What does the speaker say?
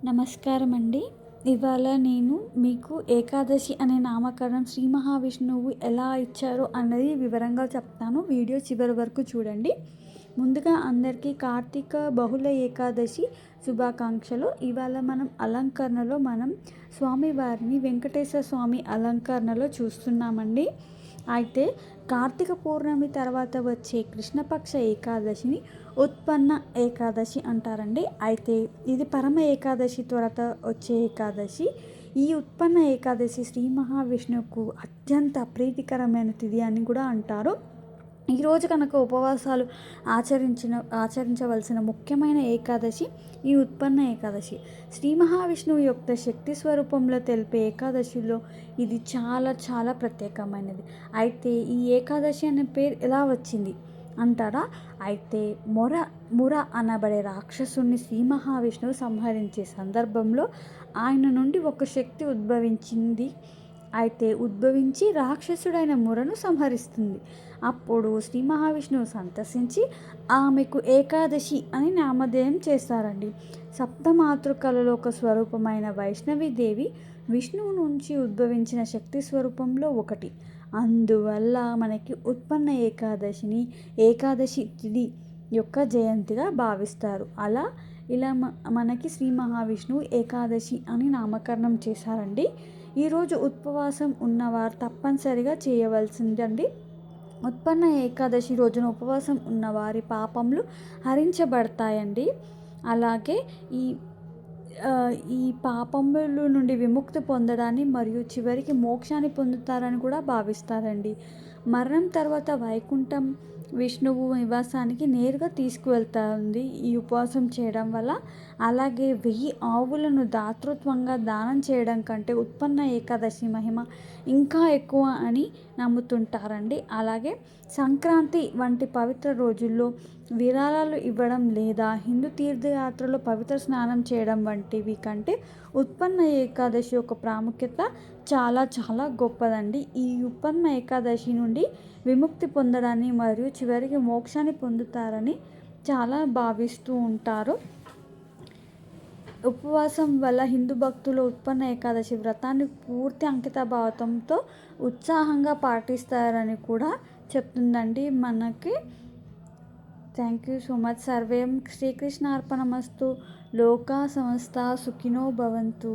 నమస్కారం అండి. ఇవాళ నేను మీకు ఏకాదశి అనే నామకరణం శ్రీ మహావిష్ణువు ఎలా ఇచ్చారో అన్నది వివరంగా చెప్తాను. వీడియో చివరి వరకు చూడండి. ముందుగా అందరికీ కార్తీక బహుళ ఏకాదశి శుభాకాంక్షలు. ఇవాళ మనం స్వామివారిని వెంకటేశ్వర స్వామి అలంకరణలో చూస్తున్నామండి. అయితే కార్తీక పౌర్ణమి తర్వాత వచ్చే కృష్ణపక్ష ఏకాదశిని ఉత్పన్న ఏకాదశి అంటారండి. అయితే ఇది పరమ ఏకాదశి తర్వాత వచ్చే ఏకాదశి. ఈ ఉత్పన్న ఏకాదశి శ్రీ మహావిష్ణువుకు అత్యంత ప్రీతికరమైన తిథి అని కూడా అంటారు. ఈరోజు కనుక ఉపవాసాలు ఆచరించవలసిన ముఖ్యమైన ఏకాదశి ఈ ఉత్పన్న ఏకాదశి. శ్రీ మహావిష్ణువు యొక్క శక్తి స్వరూపంలో తెలిపే ఏకాదశిలో ఇది చాలా చాలా ప్రత్యేకమైనది. అయితే ఈ ఏకాదశి అనే పేరు ఎలా వచ్చింది అంటారా? అయితే ముర అనబడే రాక్షసుని శ్రీ మహావిష్ణువు సంహరించే సందర్భంలో ఆయన నుండి ఒక శక్తి ఉద్భవించి రాక్షసుడైన మురను సంహరిస్తుంది. అప్పుడు శ్రీ మహావిష్ణువు సంతసించి ఆమెకు ఏకాదశి అని నామధేయం చేస్తారండి. సప్తమాతృకలలో ఒక స్వరూపమైన వైష్ణవీదేవి విష్ణువు నుంచి ఉద్భవించిన శక్తి స్వరూపంలో ఒకటి. అందువల్ల మనకి ఉత్పన్న ఏకాదశిని ఏకాదశి తిథి యొక్క జయంతిగా భావిస్తారు. ఇలా మనకి శ్రీ మహావిష్ణువు ఏకాదశి అని నామకరణం చేశారండి. ఈరోజు ఉపవాసం ఉన్నవారు తప్పనిసరిగా చేయవలసిందండి. ఉత్పన్న ఏకాదశి రోజున ఉపవాసం ఉన్న వారి పాపములు హరించబడతాయండి. అలాగే ఈ పాపముల నుండి విముక్తి పొందడాన్ని మరియు చివరికి మోక్షాన్ని పొందుతారని కూడా భావిస్తారండి. మరణం తర్వాత వైకుంఠం విష్ణువు నివాసానికి నేరుగా తీసుకువెళ్తుంది ఈ ఉపవాసం చేయడం వల్ల. అలాగే 1000 ఆవులను దాతృత్వంగా దానం చేయడం కంటే ఉత్పన్న ఏకాదశి మహిమ ఇంకా ఎక్కువ అని నమ్ముతుంటారండి. అలాగే సంక్రాంతి వంటి పవిత్ర రోజుల్లో విరాళాలు ఇవ్వడం లేదా హిందూ తీర్థయాత్రలో పవిత్ర స్నానం చేయడం వంటివి కంటే ఉత్పన్న ఏకాదశి యొక్క ప్రాముఖ్యత చాలా చాలా గొప్పదండి. ఈ ఉత్పన్న ఏకాదశి నుండి విముక్తి పొందడాన్ని మరియు చివరికి మోక్షాన్ని పొందుతారని చాలా భావిస్తూ ఉంటారు. ఉపవాసం వల్ల హిందూ భక్తులు ఉత్పన్న ఏకాదశి వ్రతాన్ని పూర్తి అంకితభావంతో ఉత్సాహంగా పాటిస్తారని కూడా చెప్తుందండి మనకి. Thank you so much. సర్వేం శ్రీకృష్ణార్పణమస్తు. లోకా సమస్త సుఖినో భవంతు.